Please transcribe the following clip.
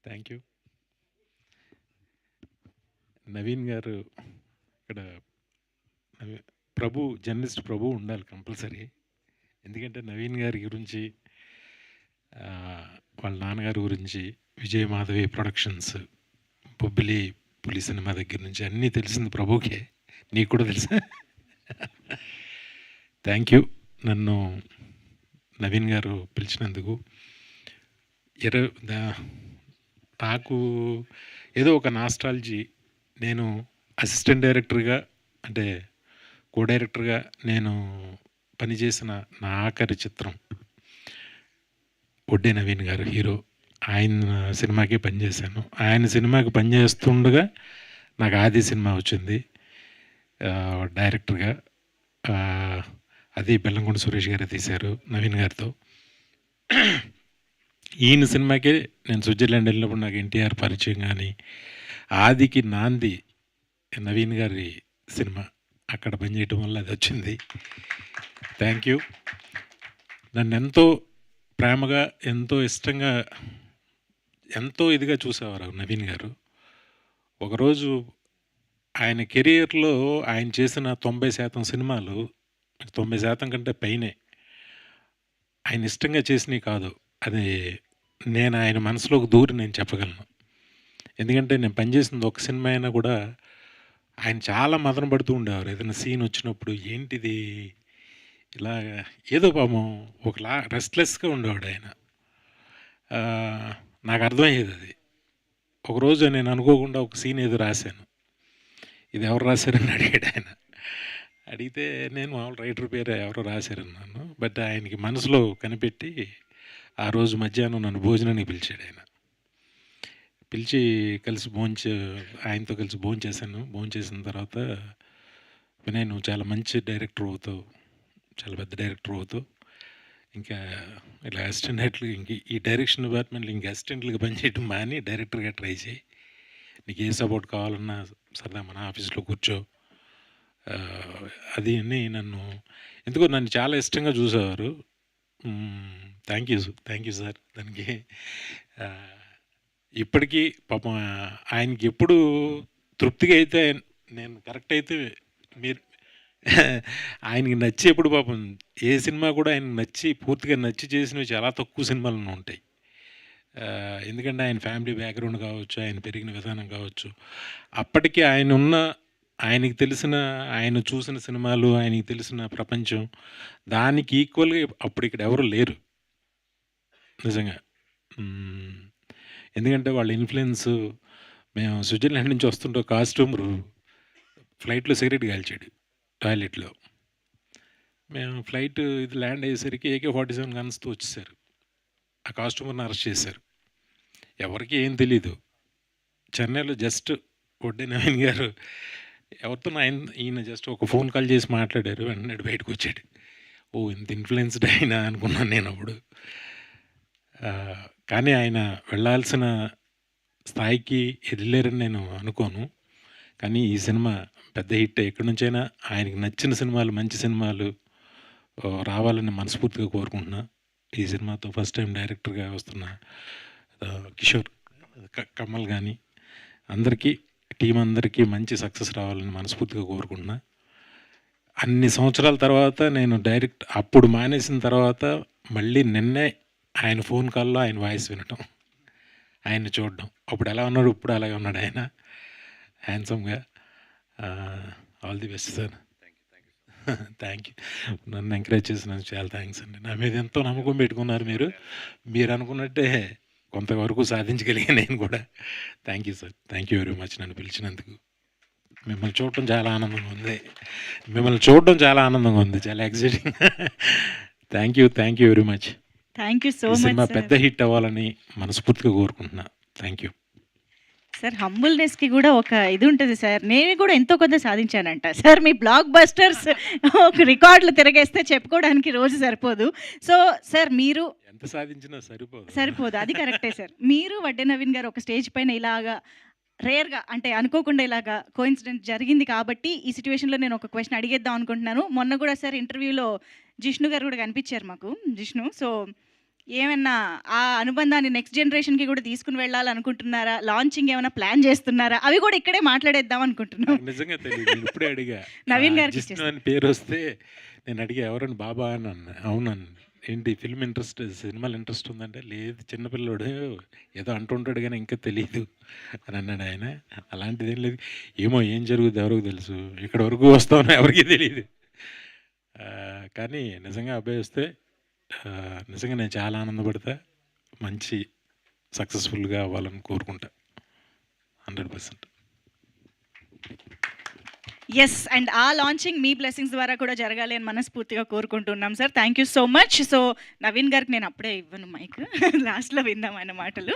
Thank you. Naveen గారు ఇక్కడ journalist ప్రభు ఉండాలి కంపల్సరీ. ఎందుకంటే నవీన్ గారి గురించి వాళ్ళ నాన్నగారి గురించి విజయ్ మాధవి ప్రొడక్షన్స్, బొబ్బిలి పులి సినిమా దగ్గర నుంచి అన్నీ తెలిసింది ప్రభుకే. నీకు కూడా తెలుసా? థ్యాంక్ యూ నన్ను నవీన్ గారు పిలిచినందుకు. నాకు ఏదో ఒక నాస్టాలజీ. నేను అసిస్టెంట్ డైరెక్టర్గా అంటే కో డైరెక్టర్గా నేను పనిచేసిన నా ఆఖరి చిత్రం ఒడ్డే నవీన్ గారు హీరో. ఆయన సినిమాకే పనిచేశాను. ఆయన సినిమాకి పనిచేస్తుండగా నాకు ఆది సినిమా వచ్చింది డైరెక్టర్గా. అది బెల్లంకొండ సురేష్ గారే తీశారు నవీన్ గారితో. ఈయన సినిమాకే నేను స్విట్జర్లాండ్ వెళ్ళినప్పుడు నాకు ఎన్టీఆర్ పరిచయం. కానీ ఆదికి నాంది నవీన్ గారి సినిమా, అక్కడ పనిచేయటం వల్ల అది వచ్చింది. Thank you. నన్ను ఎంతో ప్రేమగా, ఎంతో ఇష్టంగా, ఎంతో ఇదిగా చూసేవారు నవీన్ గారు. ఒకరోజు ఆయన కెరియర్లో ఆయన చేసిన 90% సినిమాలు, 90% కంటే పైనే ఆయన ఇష్టంగా చేసినవి కాదు. అది నేను ఆయన మనసులోకి దూరి నేను చెప్పగలను. ఎందుకంటే నేను పనిచేసింది ఒక సినిమా అయినా కూడా ఆయన చాలా మదన పడుతూ ఉండేవారు. ఏదైనా సీన్ వచ్చినప్పుడు ఏంటిది ఇలా ఏదో పాపం ఒకలా రెస్ట్లెస్గా ఉండేవాడు ఆయన. నాకు అర్థమయ్యేది అది. ఒకరోజు నేను అనుకోకుండా ఒక సీన్ ఏదో రాశాను. ఇది ఎవరు రాశారని అడిగాడు ఆయన. అడిగితే నేను మామూలు రైటర్ పేరు ఎవరో రాశారన్నాను. బట్ ఆయనకి మనసులో కనిపెట్టి ఆ రోజు మధ్యాహ్నం నన్ను భోజనానికి పిలిచాడు ఆయన. పిలిచి కలిసి ఆయనతో కలిసి భోంచేశాను. భోంచేసిన తర్వాత, వినయ్ నువ్వు చాలా మంచి డైరెక్టర్ అవుతావు, చాలా పెద్ద డైరెక్టర్ అవుతావు, ఇంకా ఇలా అసిస్టెంట్ డైరెక్టర్ ఇంక ఈ డైరెక్షన్ డిపార్ట్మెంట్లో ఇంకా అసిస్టెంట్లుగా పనిచేయడం మాని డైరెక్టర్గా ట్రై చేయి. నీకు ఏ సపోర్ట్ కావాలన్నా సరదా మన ఆఫీస్లో కూర్చో. అది అని ఎందుకో నన్ను చాలా ఇష్టంగా చూసేవారు. Thank you sir. దానికి ఇప్పటికీ పాపం ఆయనకి ఎప్పుడు తృప్తిగా అయితే నేను కరెక్ట్ అయితే మీరు ఆయనకి నచ్చి ఎప్పుడు పాపం ఏ సినిమా కూడా ఆయనకు నచ్చి పూర్తిగా నచ్చి చేసినవి చాలా తక్కువ సినిమాలు ఉంటాయి. ఎందుకంటే ఆయన ఫ్యామిలీ బ్యాక్గ్రౌండ్ కావచ్చు, ఆయన పెరిగిన విధానం కావచ్చు, అప్పటికి ఆయనకి తెలిసిన, ఆయన చూసిన సినిమాలు, ఆయనకి తెలిసిన ప్రపంచం, దానికి ఈక్వల్గా అప్పుడు ఇక్కడ ఎవరు లేరు నిజంగా. ఎందుకంటే వాళ్ళ ఇన్ఫ్లుయెన్స్. మేము స్విట్జర్లాండ్ నుంచి వస్తుంటే కాస్ట్యూమరు ఫ్లైట్లో సిగరెట్ కాల్చాడు టాయిలెట్లో. మేము ఫ్లైట్ ఇది ల్యాండ్ అయ్యేసరికి AK-47 గన్స్తో వచ్చేసారు. ఆ కాస్ట్యూమర్ని అరెస్ట్ చేశారు. ఎవరికి ఏం తెలీదు. చెన్నైలో జస్ట్ ఒడ్డే నవీన్ గారు ఎవరితో ఈయన జస్ట్ ఒక ఫోన్ కాల్ చేసి మాట్లాడారు. వెంటనే బయటకు వచ్చాడు. ఓ ఇంత ఇన్ఫ్లుయెన్స్డ్ అయినా అనుకున్నాను నేను అప్పుడు. కానీ ఆయన వెళ్ళాల్సిన స్థాయికి వెళ్ళారని నేను అనుకోను. కానీ ఈ సినిమా పెద్ద హిట్. ఎక్కడి నుంచైనా ఆయనకి నచ్చిన సినిమాలు, మంచి సినిమాలు రావాలని మనస్ఫూర్తిగా కోరుకుంటున్నా. ఈ సినిమాతో ఫస్ట్ టైం డైరెక్టర్గా వస్తున్న కిషోర్ కమల్ కానీ అందరికీ, టీం అందరికీ మంచి సక్సెస్ రావాలని మనస్ఫూర్తిగా కోరుకుంటున్నా. అన్ని సంవత్సరాల తర్వాత నేను అప్పుడు మానేసిన తర్వాత మళ్ళీ నిన్నే ఆయన ఫోన్ కాల్లో ఆయన వాయిస్ వినటం, ఆయన్ని చూడడం. అప్పుడు ఎలా ఉన్నాడు, ఇప్పుడు అలాగే ఉన్నాడు ఆయన హ్యాండ్సమ్గా. All the best sir. Thank you. నన్ను ఎంకరేజ్ చేసినందుకు చాలా థ్యాంక్స్ అండి. నా మీద ఎంతో నమ్మకం పెట్టుకున్నారు మీరు అనుకున్నట్టే కొంతవరకు సాధించగలిగా నేను కూడా. Thank you sir. Thank you very much నన్ను పిలిచినందుకు. మిమ్మల్ని చూడటం చాలా ఆనందంగా ఉంది. చాలా exciting. Thank you very much. Thank you so much. Cinema పెద్ద హిట్ అవ్వాలని మనస్ఫూర్తిగా కోరుకుంటున్నా. Thank you sir. హంబుల్నెస్కి కూడా ఒక ఇది ఉంటుంది సార్. నేను కూడా ఎంతో కొంత సాధించానంట సార్. మీ బ్లాక్ బస్టర్స్ ఒక రికార్డులు తిరగేస్తే చెప్పుకోవడానికి రోజు సరిపోదు. సో సార్ మీరు ఎంత సాధించినా సరిపోదు. అది కరెక్టే సార్. మీరు వడ్డే నవీన్ గారు ఒక స్టేజ్ పైన ఇలాగా రేర్గా, అంటే అనుకోకుండా ఇలాగా కోఇన్సిడెంట్ జరిగింది కాబట్టి ఈ సిచ్యువేషన్లో నేను ఒక క్వశ్చన్ అడిగేద్దాం అనుకుంటున్నాను. మొన్న కూడా సార్ ఇంటర్వ్యూలో జిష్ణు గారు కూడా కనిపించారు మాకు. జిష్ణు, సో ఏమన్నా ఆ అనుబంధాన్ని నెక్స్ట్ జనరేషన్‌కి కూడా తీసుకొని వెళ్ళాలనుకుంటున్నారా? లాంచింగ్ ఏమైనా ప్లాన్ చేస్తున్నారా? అవి కూడా ఇక్కడే మాట్లాడేద్దాం అనుకుంటున్నాం. నాకు నిజంగా తెలీదు. నేను ఇప్పుడే అడిగా. నవీన్ గారికి జిష్ణు ఇచ్చేస్తా. అని పేరొస్తే నేను అడిగా ఎవరని బాబా అని అన్నా. అవునన్నా. ఏంటి ఫిల్మ్ ఇంట్రెస్ట్ సినిమాలు ఇంట్రెస్ట్ ఉందంటే, లేదు చిన్న పిల్లోడు ఏదో అంటుంటాడు గానీ ఇంకా తెలీదు అని అన్నాడు ఆయన. అలాంటిదేం లేదు. ఏమో ఏం జరుగుద్దో ఎవరికి తెలుసు. ఇక్కడి వరకు వస్తామో ఎవరికీ తెలీదు. కానీ నిజంగా అబ్బాయి వస్తే నిజంగా నేను చాలా ఆనందపడతా. మంచి సక్సెస్‌ఫుల్‌గా అవ్వాలని కోరుకుంటా. 100%. యెస్. అండ్ ఆ లాంచింగ్ మీ బ్లెస్సింగ్స్ ద్వారా కూడా జరగాలి అని మనస్ఫూర్తిగా కోరుకుంటున్నాం sir. Thank you so much. So Naveen గారికి నేను అప్పుడే ఇవ్వను మైక్. లాస్ట్‌లో విందాం ఆయన మాటలు.